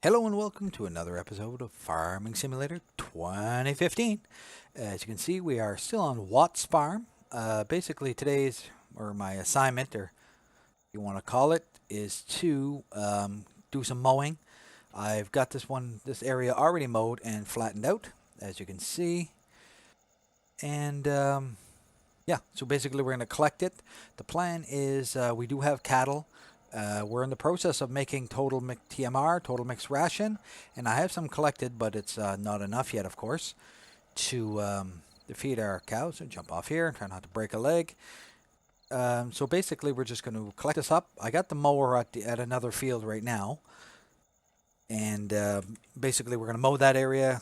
Hello and welcome to another episode of Farming Simulator 2015. As you can see, we are still on Watt's farm. Basically, today's or my assignment, or you want to call it, is to do some mowing. I've got this area already mowed and flattened out, as you can see. And yeah, so basically, we're going to collect it. The plan is we do have cattle. We're in the process of making total TMR, total mixed ration, and I have some collected, but it's not enough yet, of course, to feed our cows. So jump off here, try not to break a leg. So basically, we're just going to collect this up. I got the mower at another field right now, and basically, we're going to mow that area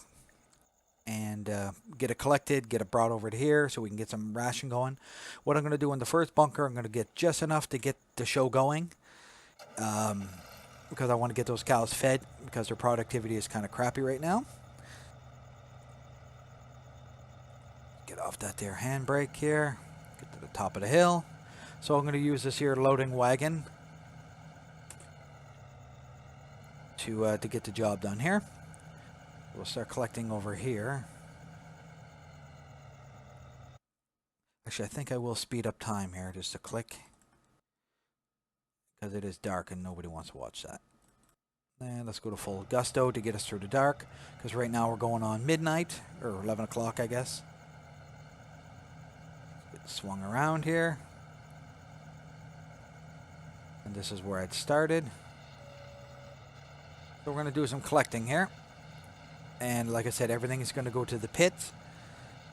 and get it collected, get it brought over to here so we can get some ration going. What I'm going to do in the first bunker, I'm going to get just enough to get the show going. Because I want to get those cows fed because their productivity is kind of crappy right now. Get off that there handbrake here. Get to the top of the hill. So I'm going to use this here loading wagon to get the job done here. We'll start collecting over here. Actually, I think I will speed up time here just a click because it is dark and nobody wants to watch that. And let's go to full gusto to get us through the dark, because right now we're going on midnight, or 11 o'clock, I guess. Get swung around here. And this is where I'd started. So we're going to do some collecting here. And like I said, everything is going to go to the pit.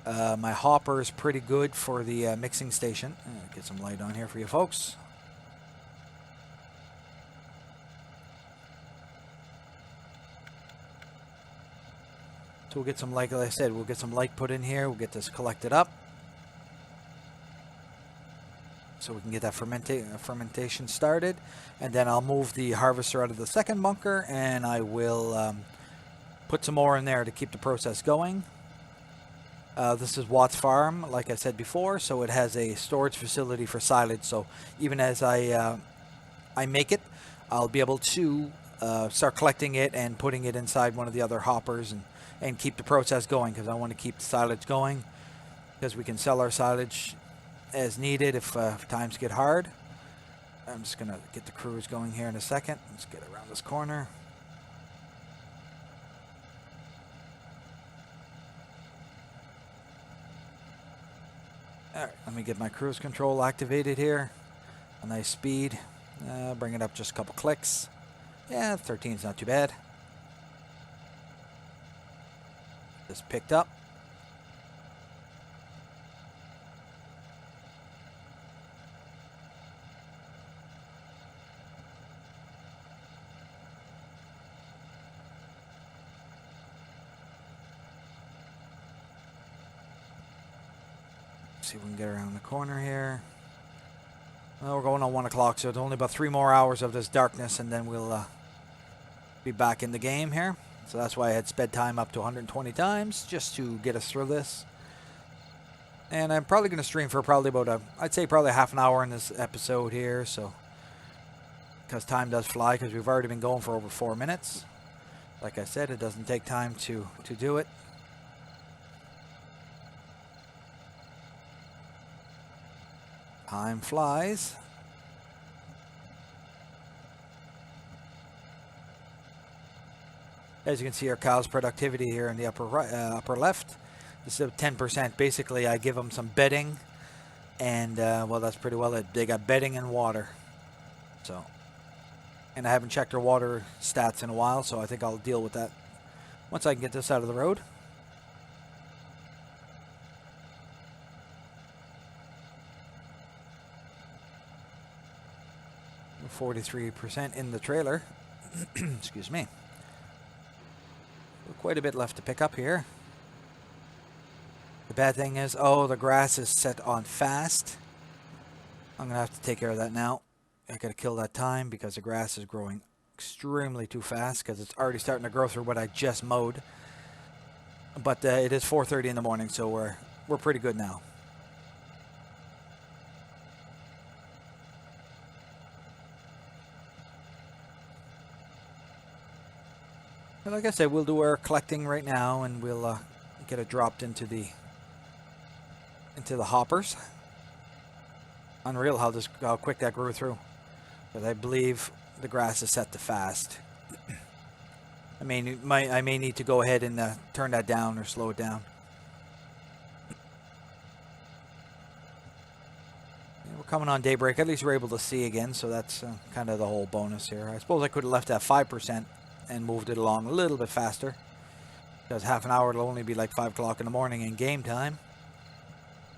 My hopper is pretty good for the mixing station. Get some light on here for you folks. So we'll get some light, like I said, we'll get some light put in here. We'll get this collected up. So we can get that fermentation started. And then I'll move the harvester out of the second bunker and I will put some more in there to keep the process going. This is Watt's farm, like I said before, so it has a storage facility for silage. So even as I make it, I'll be able to start collecting it and putting it inside one of the other hoppers and keep the process going, because I want to keep the silage going, because we can sell our silage as needed if times get hard. I'm just going to get the crews going here in a second. Let's get around this corner. Alright, let me get my cruise control activated here. A nice speed. Bring it up just a couple clicks. Yeah, 13 is not too bad. Just picked up. See if we can get around the corner here. Well, we're going on 1 o'clock, so it's only about 3 more hours of this darkness, and then we'll be back in the game here. So that's why I had sped time up to 120 times, just to get us through this. And I'm probably going to stream for probably about I'd say probably half an hour in this episode here, so because time does fly, because we've already been going for over 4 minutes. Like I said, it doesn't take time to do it. Time flies. As you can see, our cows' productivity here in the upper right, upper left. This is 10%. Basically, I give them some bedding, and well, that's pretty well it. They got bedding and water. So, and I haven't checked their water stats in a while, so I think I'll deal with that once I can get this out of the road. 43% in the trailer. Excuse me. Quite a bit left to pick up here. The bad thing is, oh, the grass is set on fast. I'm going to have to take care of that now. I got to kill that time because the grass is growing extremely too fast, because it's already starting to grow through what I just mowed. But it is 4:30 in the morning, so we're pretty good now. And like I said, we'll do our collecting right now, and we'll get it dropped into the hoppers. Unreal how quick that grew through. But I believe the grass is set to fast. I may need to go ahead and turn that down or slow it down. Yeah, we're coming on daybreak. At least we're able to see again, so that's kind of the whole bonus here. I suppose I could have left that 5% and moved it along a little bit faster, because half an hour it'll only be like 5 o'clock in the morning in game time,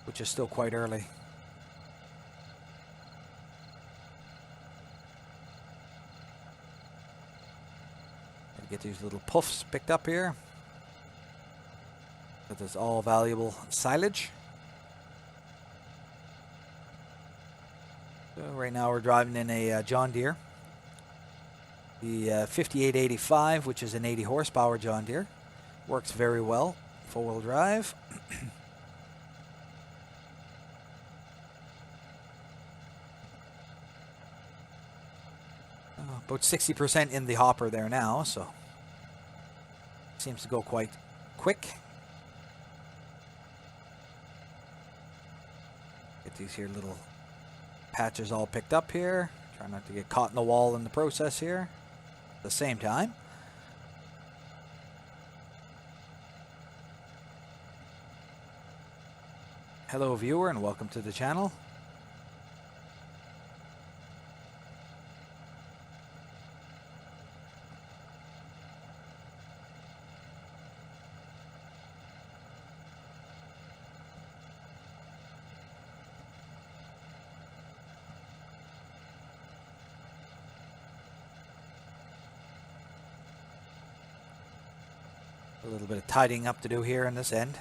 which is still quite early. Get these little puffs picked up here. That is all valuable silage. So right now we're driving in a John Deere, the 5885, which is an 80 horsepower John Deere. Works very well, four-wheel drive. About 60% in the hopper there now, so seems to go quite quick. Get these here little patches all picked up here. Try not to get caught in the wall in the process here at the same time. Hello viewer, and welcome to the channel. A little bit of tidying up to do here in this end.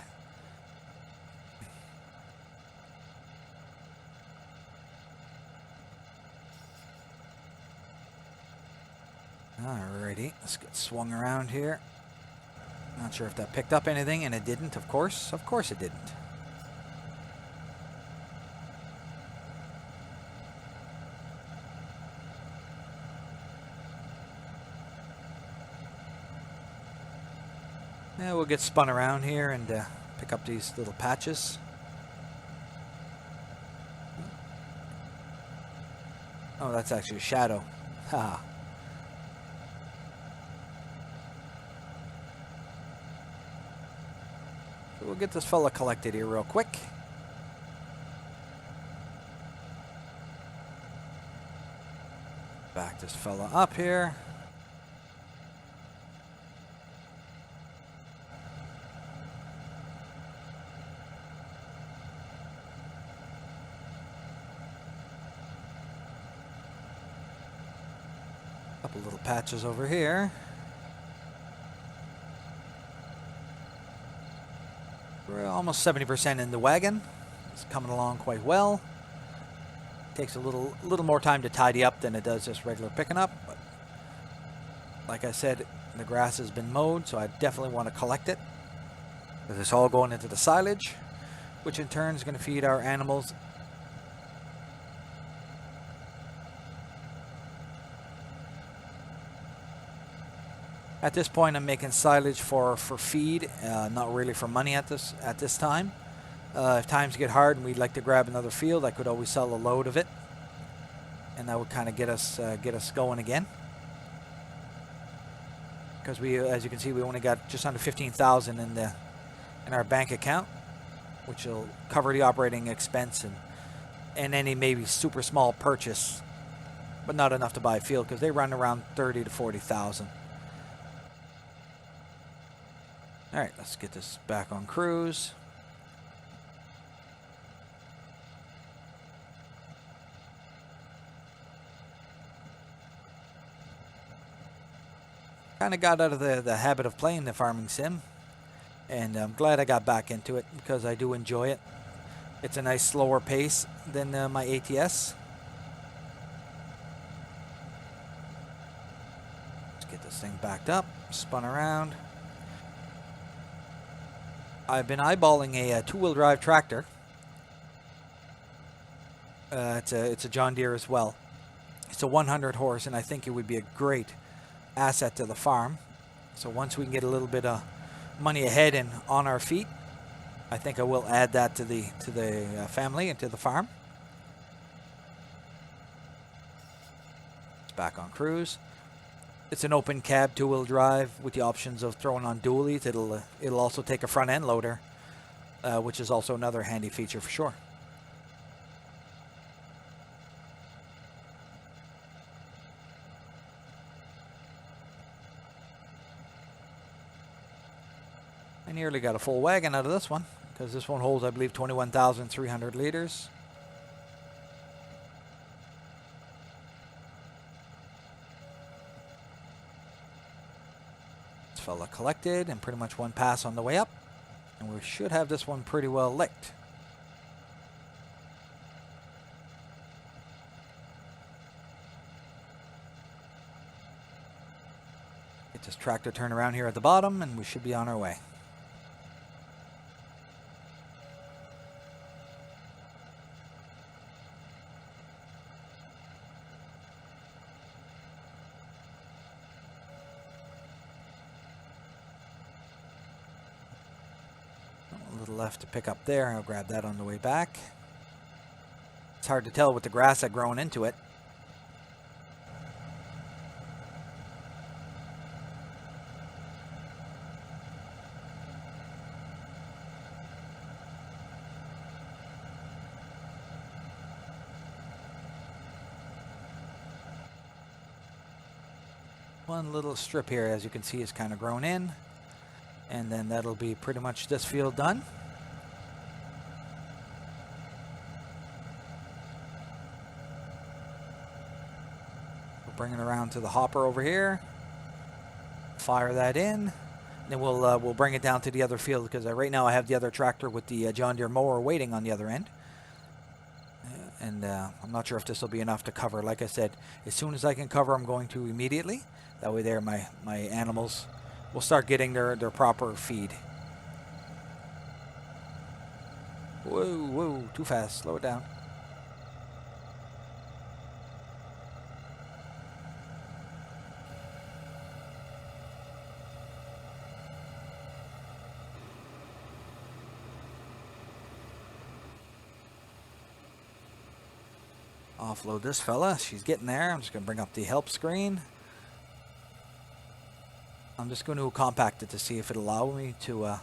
Alrighty, let's get swung around here. Not sure if that picked up anything, and it didn't, of course. Of course it didn't. Yeah, we'll get spun around here and pick up these little patches. Oh, that's actually a shadow. Haha. So we'll get this fella collected here real quick. Back this fella up here. Couple little patches over here. We're almost 70% in the wagon. It's coming along quite well. Takes a little more time to tidy up than it does just regular picking up. But like I said, the grass has been mowed, so I definitely want to collect it. This is all going into the silage, which in turn is going to feed our animals. At this point, I'm making silage for feed, not really for money at this time. If times get hard and we'd like to grab another field, I could always sell a load of it, and that would kind of get us going again. Because we, as you can see, we only got just under 15,000 in our bank account, which will cover the operating expense and any maybe super small purchase, but not enough to buy a field because they run around 30 to 40,000. All right, let's get this back on cruise. Kind of got out of the habit of playing the farming sim, and I'm glad I got back into it because I do enjoy it. It's a nice slower pace than my ATS. Let's get this thing backed up, spun around. I've been eyeballing a two-wheel drive tractor. It's a John Deere as well. It's a 100 horse, and I think it would be a great asset to the farm. So once we can get a little bit of money ahead and on our feet, I think I will add that to the family and to the farm. It's back on cruise. It's an open cab 2-wheel drive with the options of throwing on dualies. It'll also take a front end loader, which is also another handy feature for sure. I nearly got a full wagon out of this one, because this one holds, I believe, 21,300 liters. This fella collected, and pretty much one pass on the way up. And we should have this one pretty well licked. Get this tractor turned around here at the bottom, and we should be on our way. A little left to pick up there. I'll grab that on the way back. It's hard to tell with the grass that grown into it. One little strip here, as you can see, is kind of grown in. And then that'll be pretty much this field done. We'll bring it around to the hopper over here. Fire that in. Then we'll bring it down to the other field, because right now I have the other tractor with the John Deere mower waiting on the other end. And I'm not sure if this will be enough to cover. Like I said, as soon as I can cover, I'm going to immediately. That way there, my animals will start getting their proper feed. Whoa, whoa, too fast. Slow it down. Offload this fella. She's getting there. I'm just going to bring up the help screen. I'm just going to compact it to see if it'll allow me to,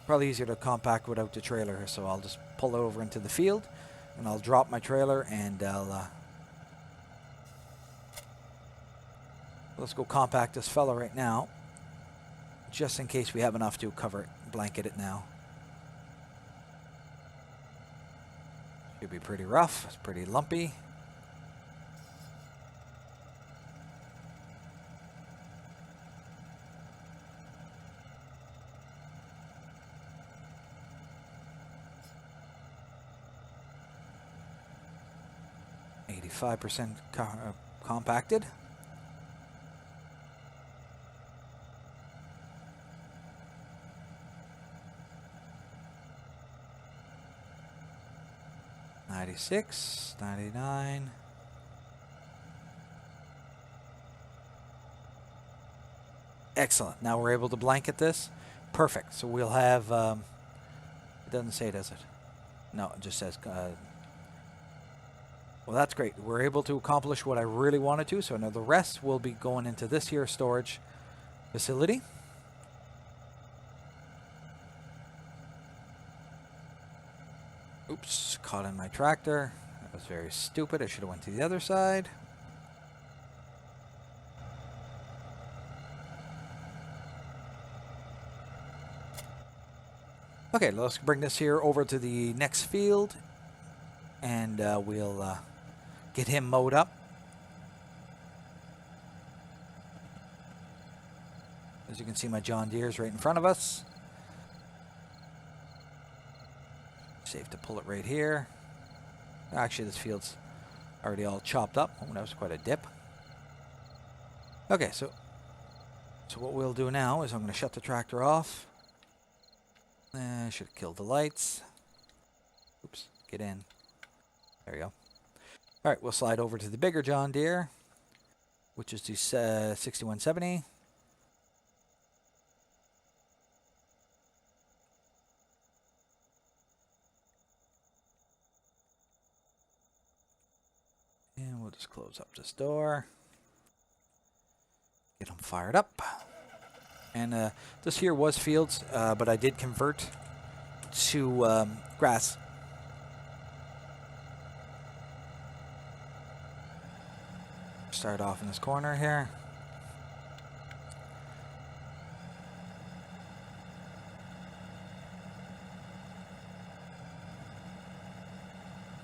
probably easier to compact without the trailer. So I'll just pull it over into the field, and I'll drop my trailer, and let's go compact this fella right now, just in case we have enough to cover it, blanket it now. Should be pretty rough. It's pretty lumpy. %, compacted. $96, $99. Excellent. Now we're able to blanket this. Perfect. So we'll have, it doesn't say, does it? No, it just says, well, that's great. We're able to accomplish what I really wanted to. So now the rest will be going into this here storage facility. Oops, caught in my tractor. That was very stupid. I should have went to the other side. Okay, let's bring this here over to the next field, and we'll get him mowed up. As you can see, my John Deere's right in front of us. Safe to pull it right here. Actually, this field's already all chopped up. Oh, that was quite a dip. Okay, so what we'll do now is I'm going to shut the tractor off. I should have killed the lights. Oops, get in. There we go. All right, we'll slide over to the bigger John Deere, which is the 6170. just close up this door. Get them fired up. And this here was fields, but I did convert to grass. Start off in this corner here.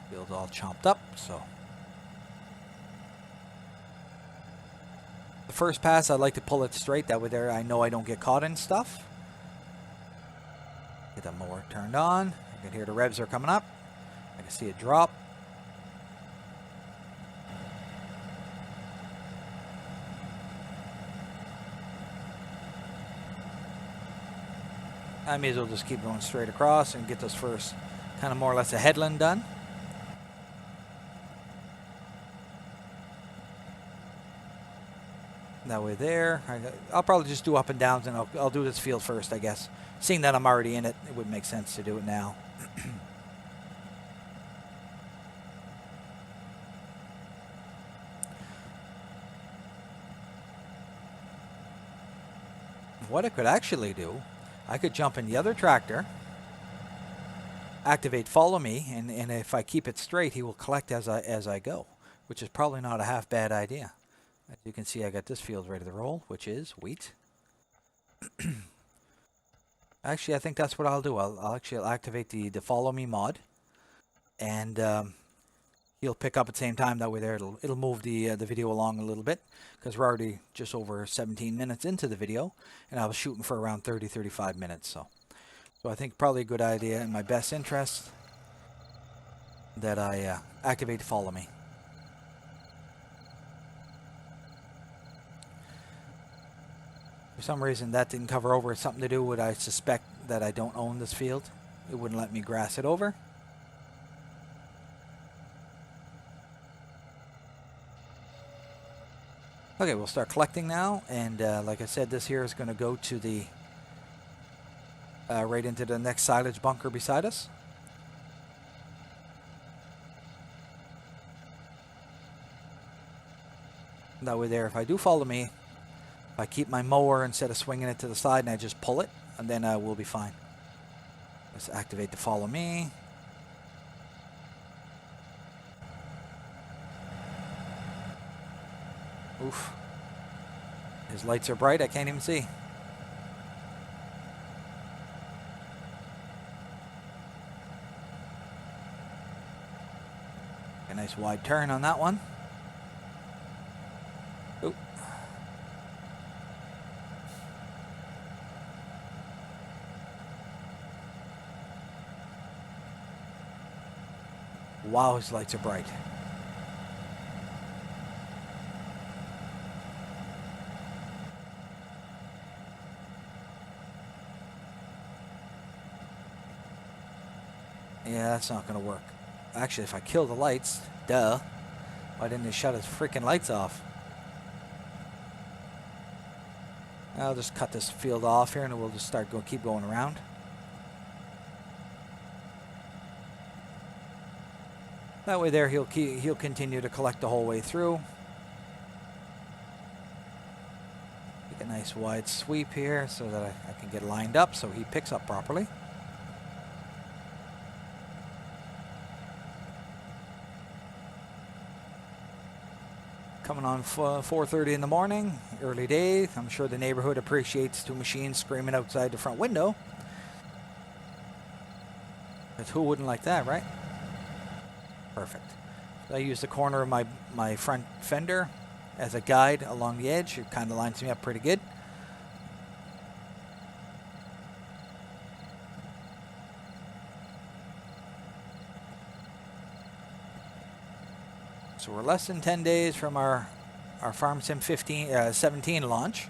Field's all chopped up, so. The first pass, I like to pull it straight. That way there, I know I don't get caught in stuff. Get the mower turned on. I can hear the revs are coming up. I can see it drop. I may as well just keep going straight across and get this first kind of more or less a headland done. That way there. I'll probably just do up and downs, and I'll do this field first, I guess. Seeing that I'm already in it, it would make sense to do it now. What I could actually do, I could jump in the other tractor, activate follow me, and if I keep it straight, he will collect as I go, which is probably not a half bad idea. As you can see, I got this field ready to roll, which is wheat. Actually, I think that's what I'll do. I'll activate the follow me mod, and he'll pick up at the same time. That way there, it'll move the video along a little bit, because we're already just over 17 minutes into the video, and I was shooting for around 30-35 minutes. So I think probably a good idea, in my best interest, that I activate the follow me. For some reason that didn't cover over. It's something to do with, I suspect, that I don't own this field. It wouldn't let me grass it over. Okay, we'll start collecting now, and like I said, this here is going to go to the right into the next silage bunker beside us. That way there, if I do follow me, if I keep my mower instead of swinging it to the side and I just pull it, and then we'll be fine. Let's activate the follow me. Oof. His lights are bright, I can't even see. A nice wide turn on that one. Oop. Wow, his lights are bright. Yeah, that's not going to work. Actually, if I kill the lights, duh, why didn't he shut his freaking lights off? I'll just cut this field off here, and we'll just keep going around. That way there, he'll continue to collect the whole way through. Take a nice wide sweep here so that I can get lined up so he picks up properly. Coming on 4:30 in the morning, early day. I'm sure the neighborhood appreciates two machines screaming outside the front window. But who wouldn't like that, right? Perfect. So I use the corner of my front fender as a guide along the edge. It kind of lines me up pretty good. So we're less than 10 days from our Farm Sim 17 launch,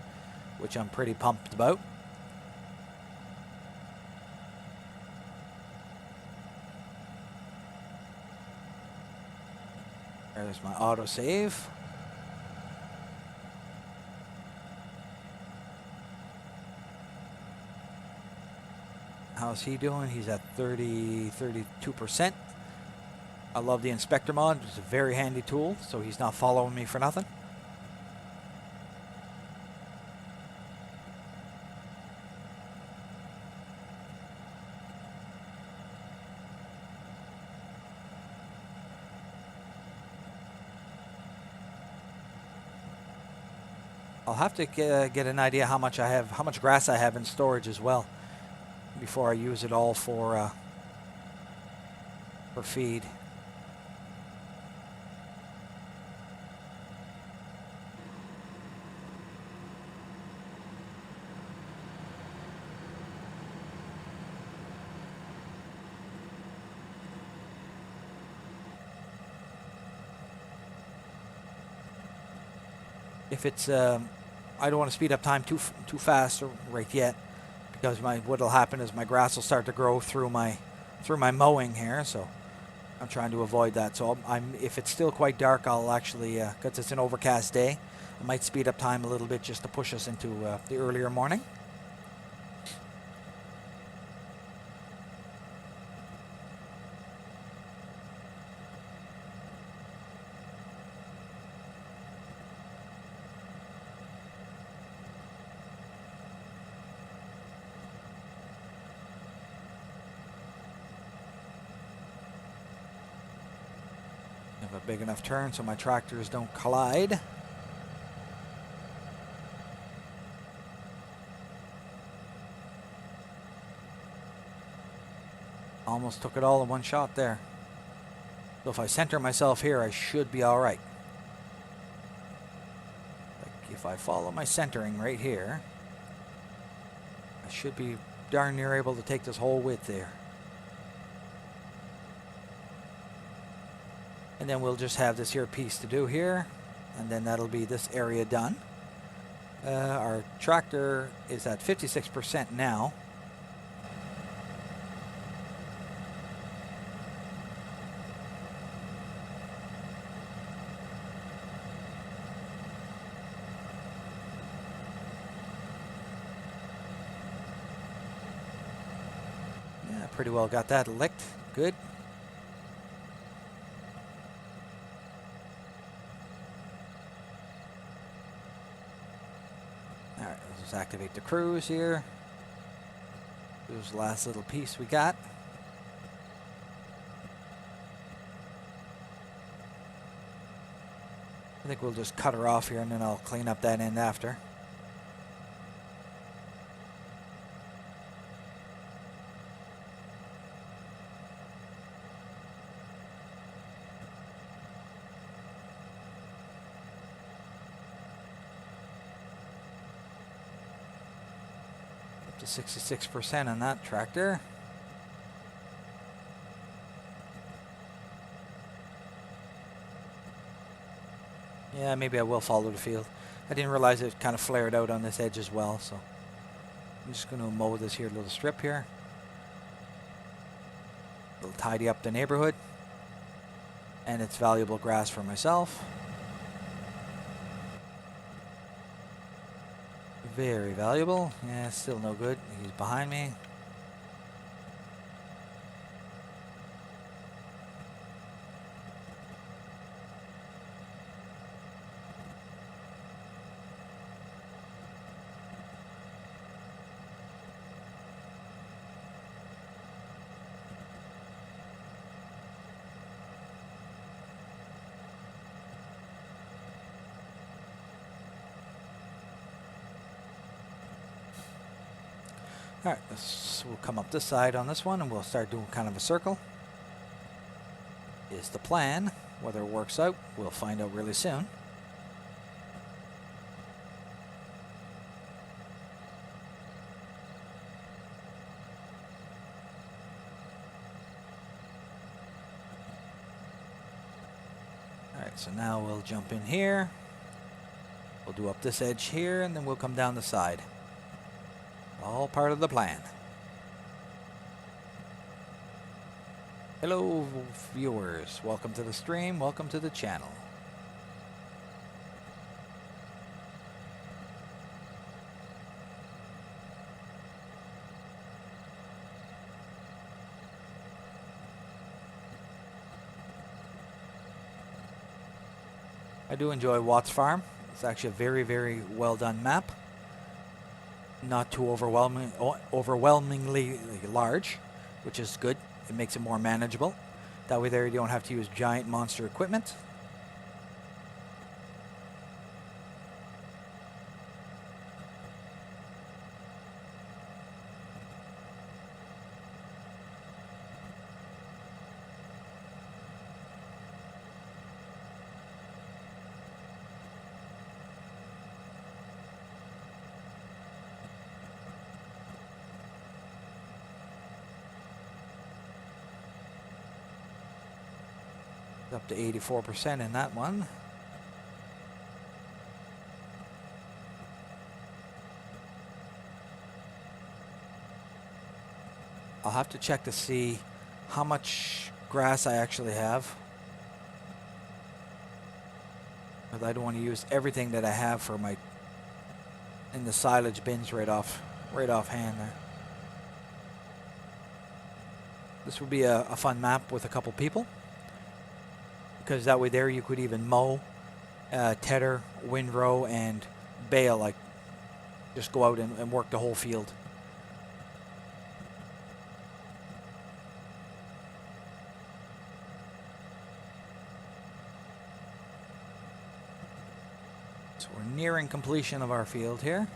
which I'm pretty pumped about. There's my autosave. How's he doing? He's at 32%. I love the inspector mod. It's a very handy tool, so he's not following me for nothing. I'll have to get an idea how much grass I have in storage as well, before I use it all for feed. If it's, I don't want to speed up time too fast right yet, because what'll happen is my grass will start to grow through my mowing here. So I'm trying to avoid that. So if it's still quite dark, I'll actually, because it's an overcast day, I might speed up time a little bit just to push us into the earlier morning. A big enough turn so my tractors don't collide. Almost took it all in one shot there. So if I center myself here, I should be all right. Like if I follow my centering right here, I should be darn near able to take this whole width there. And then we'll just have this here piece to do here, and then that'll be this area done. Our tractor is at 56% now. Yeah, pretty well got that licked. Good. Activate the cruise here. Here's the last little piece we got. I think we'll just cut her off here and then I'll clean up that end after. To 66% on that tractor. Yeah, maybe I will follow the field. I didn't realize it kind of flared out on this edge as well, so I'm just going to mow this here little strip here. It'll tidy up the neighborhood, and it's valuable grass for myself. Very valuable. Yeah, still no good. He's behind me. Alright, we'll come up this side on this one and we'll start doing kind of a circle. Is the plan. Whether it works out, we'll find out really soon. Alright, so now we'll jump in here. We'll do up this edge here and then we'll come down the side. All part of the plan. Hello viewers, welcome to the stream, welcome to the channel. I do enjoy Watts Farm. It's actually a very, very well done map. Not too overwhelmingly large, which is good. It makes it more manageable. That way there you don't have to use giant monster equipment. Up to 84% in that one. I'll have to check to see how much grass I actually have. But I don't want to use everything that I have for my in the silage bins right off hand there. This would be a fun map with a couple people, because that way there you could even mow, tether, windrow, and bale, like just go out and work the whole field. So we're nearing completion of our field here.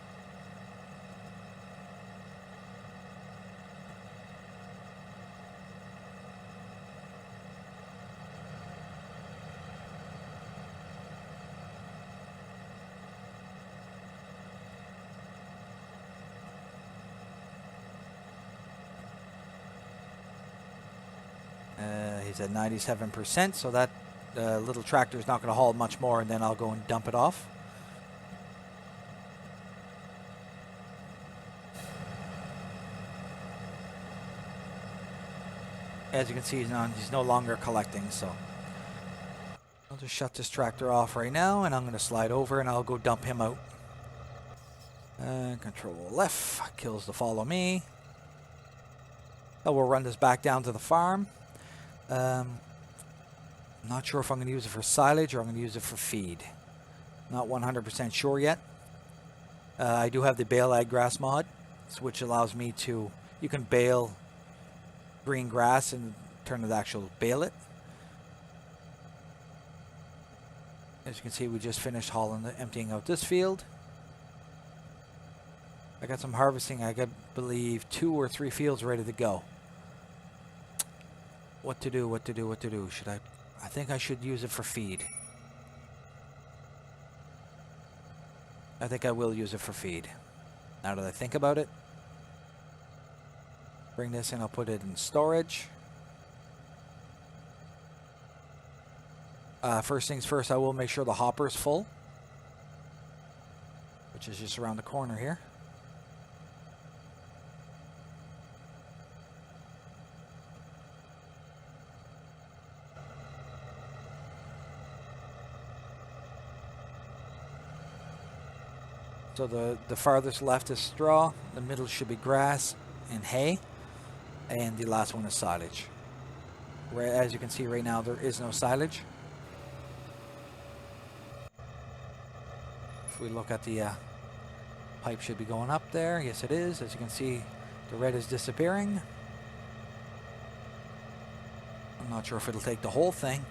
He's at 97%, so that little tractor is not going to haul much more, and then I'll go and dump it off. As you can see, he's no longer collecting, so I'll just shut this tractor off right now, and I'm going to slide over and I'll go dump him out. Control left kills the follow me. So we'll run this back down to the farm. I'm not sure if I'm going to use it for silage or I'm going to use it for feed. Not 100% sure yet. I do have the bale ag grass mod, which allows me to, you can bale green grass and turn it actual bale it. As you can see, we just finished emptying out this field. I got some harvesting. I got, believe, 2 or 3 fields ready to go. What to do? Should I think I should use it for feed. I think I will use it for feed. Now that I think about it. Bring this in, I'll put it in storage. First things first, I will make sure the hopper is full, which is just around the corner here. So the farthest left is straw, the middle should be grass and hay, and the last one is silage. Where, as you can see right now, there is no silage. If we look at the pipe, should be going up there. Yes, it is. As you can see, the red is disappearing. I'm not sure if it'll take the whole thing,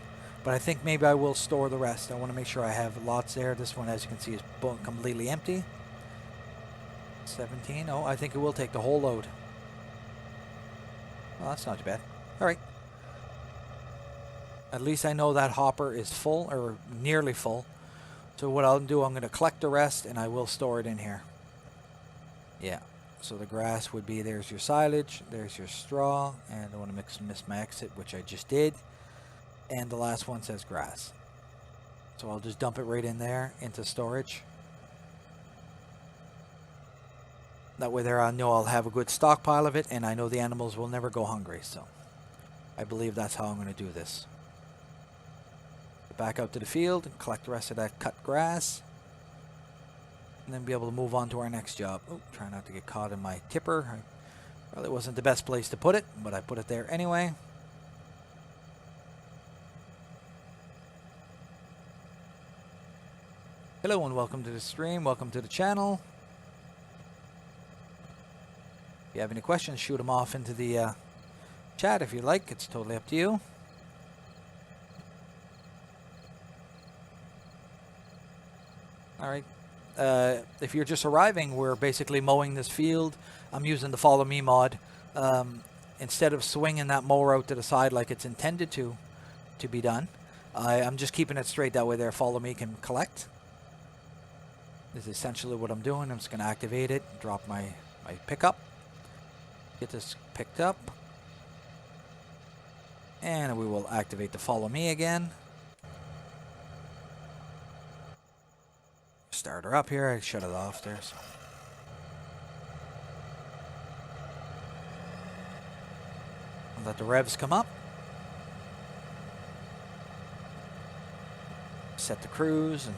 but I think maybe I will store the rest. I want to make sure I have lots there. This one, as you can see, is completely empty. 17. Oh, I think it will take the whole load. Well, that's not too bad. All right. At least I know that hopper is full, or nearly full. So what I'll do, I'm going to collect the rest, and I will store it in here. Yeah. So the grass would be, there's your silage, there's your straw, and I want to miss my exit, which I just did. And the last one says grass. So I'll just dump it right in there into storage. That way there I know I'll have a good stockpile of it, and I know the animals will never go hungry. So I believe that's how I'm going to do this. Back out to the field and collect the rest of that cut grass. And then be able to move on to our next job. Oh, try not to get caught in my tipper. Probably wasn't the best place to put it, but I put it there anyway. Hello and welcome to the stream. Welcome to the channel. If you have any questions, shoot them off into the chat if you like. It's totally up to you. All right. If you're just arriving, we're basically mowing this field. I'm using the Follow Me mod. Instead of swinging that mower out to the side like it's intended to be done, I'm just keeping it straight. That way there, Follow Me can collect. This is essentially what I'm doing. I'm just going to activate it, drop my pickup, get this picked up, and we will activate the Follow Me again. Start her up here. I shut it off there. So. Let the revs come up. Set the cruise and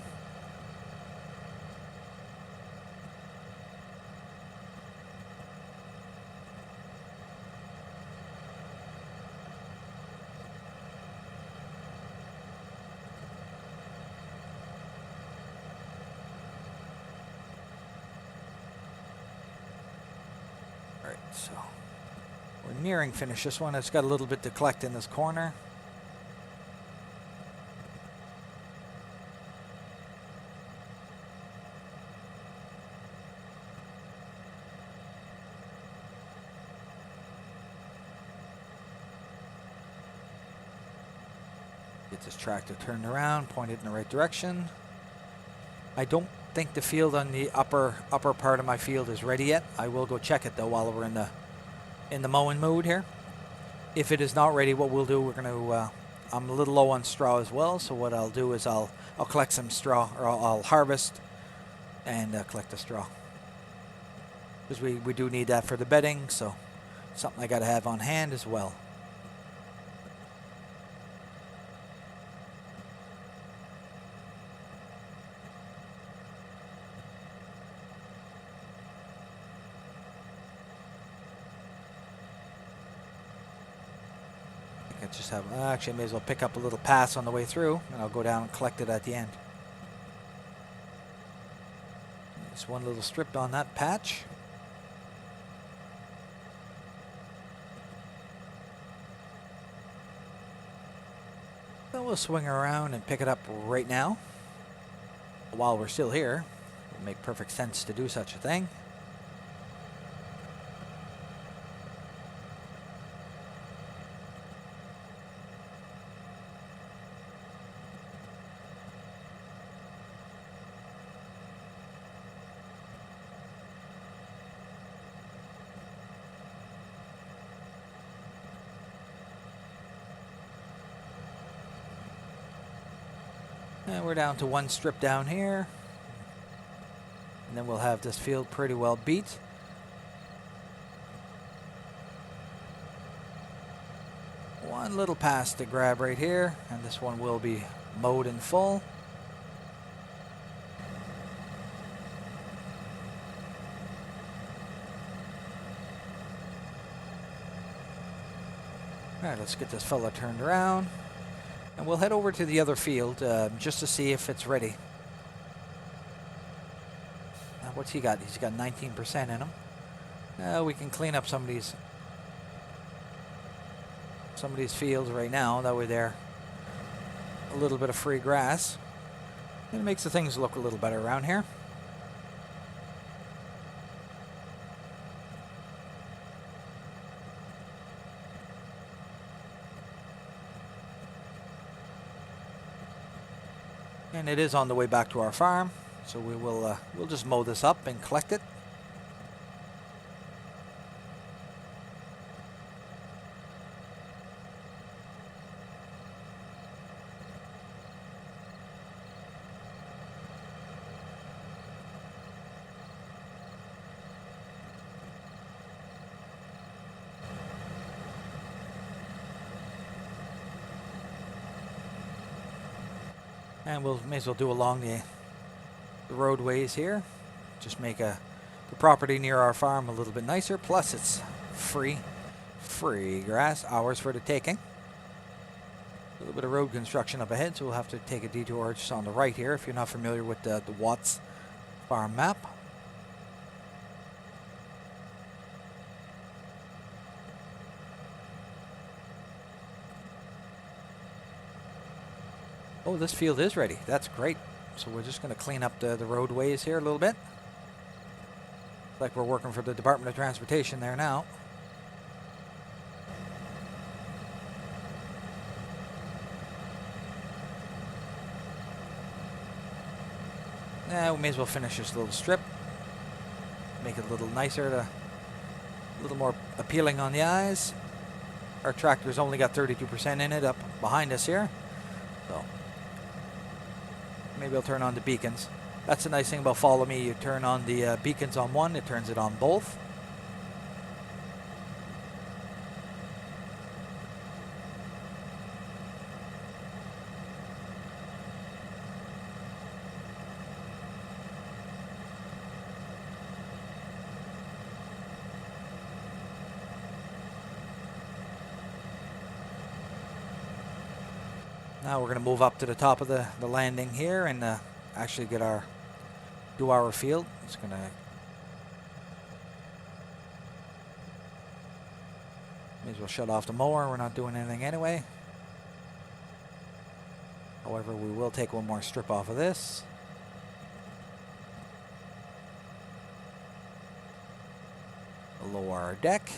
so we're nearing finish. This one has got a little bit to collect in this corner. Get this tractor turned around, pointed in the right direction. I don't think the field on the upper part of my field is ready yet. I will go check it though while we're in the mowing mode here. If it is not ready, what we'll do, we're going to I'm a little low on straw as well, so what I'll do is I'll collect some straw, or I'll harvest and collect the straw, because we do need that for the bedding, so something I got to have on hand as well. Just have, actually I may as well pick up a little pass on the way through, and I'll go down and collect it at the end. Just one little strip on that patch. So we'll swing around and pick it up right now. While we're still here, it would make perfect sense to do such a thing. And we're down to one strip down here. And then we'll have this field pretty well beat. One little pass to grab right here, and this one will be mowed in full. Alright, let's get this fella turned around. And we'll head over to the other field just to see if it's ready. What's he got? He's got 19% in him. We can clean up some of these fields right now. That way they're a little bit of free grass. And it makes the things look a little better around here. And it is on the way back to our farm, so we will we'll just mow this up and collect it. And we'll may as well do along the roadways here. Just make the property near our farm a little bit nicer. Plus it's free grass, ours for the taking. A little bit of road construction up ahead, so we'll have to take a detour just on the right here if you're not familiar with the Watts farm map. Oh, this field is ready. That's great. So we're just going to clean up the roadways here a little bit. Like we're working for the Department of Transportation there now. Yeah, we may as well finish this little strip. Make it a little nicer, a little more appealing on the eyes. Our tractor's only got 32% in it up behind us here. So maybe I'll turn on the beacons. That's the nice thing about Follow Me. You turn on the beacons on one, it turns it on both. Now we're going to move up to the top of the landing here and actually do our field. It's going to may as well shut off the mower. We're not doing anything anyway. However, we will take one more strip off of this. Lower our deck.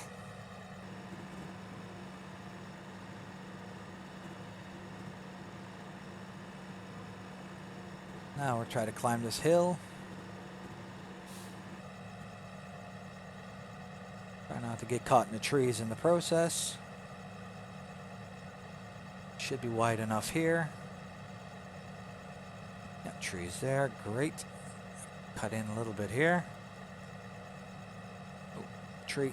Now we'll try to climb this hill. Try not to get caught in the trees in the process. Should be wide enough here. Yeah, trees there, great. Cut in a little bit here. Oh, tree.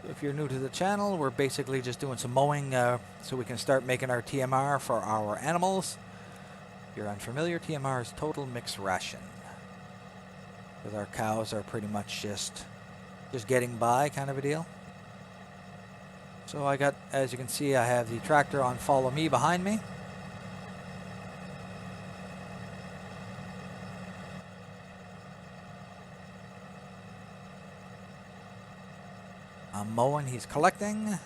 If you're new to the channel, we're basically just doing some mowing so we can start making our TMR for our animals. If you're unfamiliar, TMR is total mixed ration. Because our cows are pretty much just getting by kind of a deal. So I got, as you can see, I have the tractor on Follow Me behind me. I'm mowing, he's collecting.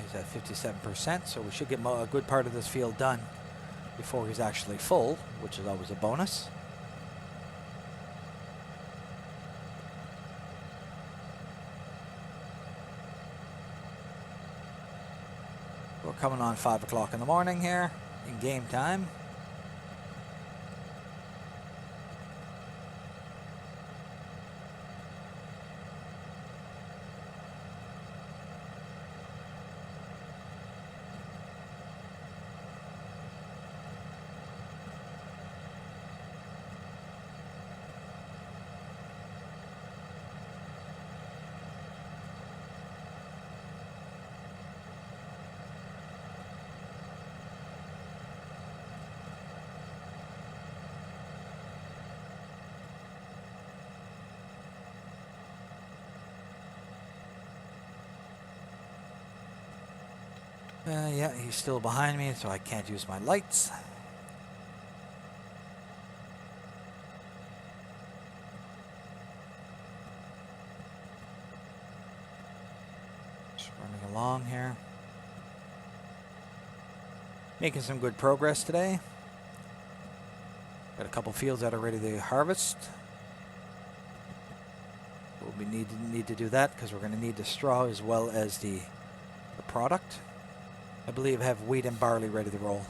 He's at 57%, so we should get a good part of this field done before he's actually full, which is always a bonus. We're coming on 5 o'clock in the morning here, in game time. Yeah, he's still behind me, so I can't use my lights. Just running along here. Making some good progress today. Got a couple fields that are ready to harvest. We'll need to do that because we're going to need the straw as well as the product. I believe I have wheat and barley ready to roll.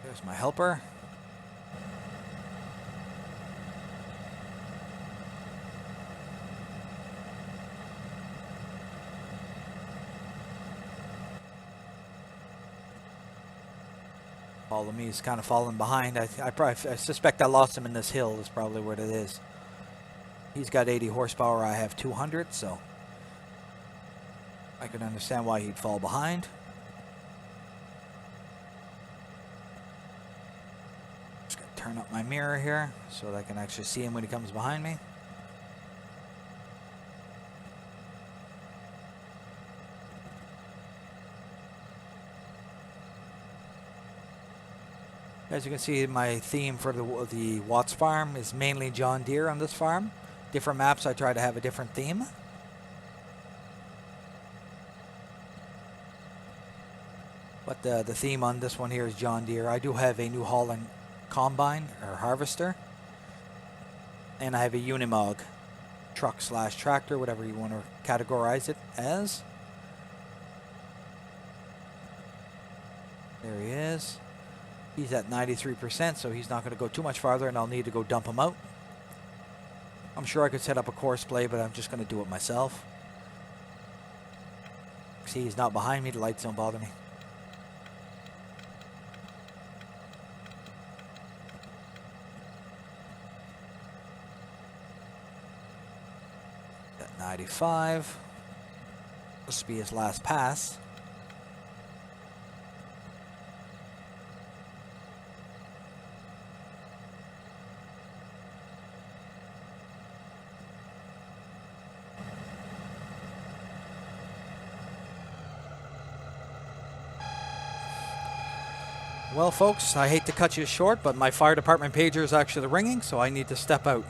There's my helper. Follow me, he's kind of falling behind. I suspect I lost him in this hill is probably what it is. He's got 80 horsepower, I have 200, so I can understand why he'd fall behind. Just gonna turn up my mirror here so that I can actually see him when he comes behind me. As you can see, my theme for the Watts farm is mainly John Deere on this farm. Different maps, I try to have a different theme. But the theme on this one here is John Deere. I do have a New Holland combine or harvester. And I have a Unimog truck / tractor, whatever you want to categorize it as. There he is. He's at 93%, so he's not going to go too much farther, and I'll need to go dump him out. I'm sure I could set up a course play, but I'm just going to do it myself. See, he's not behind me. The lights don't bother me. At 95. This will be his last pass. Well, folks, I hate to cut you short, but my fire department pager is actually ringing, so I need to step out.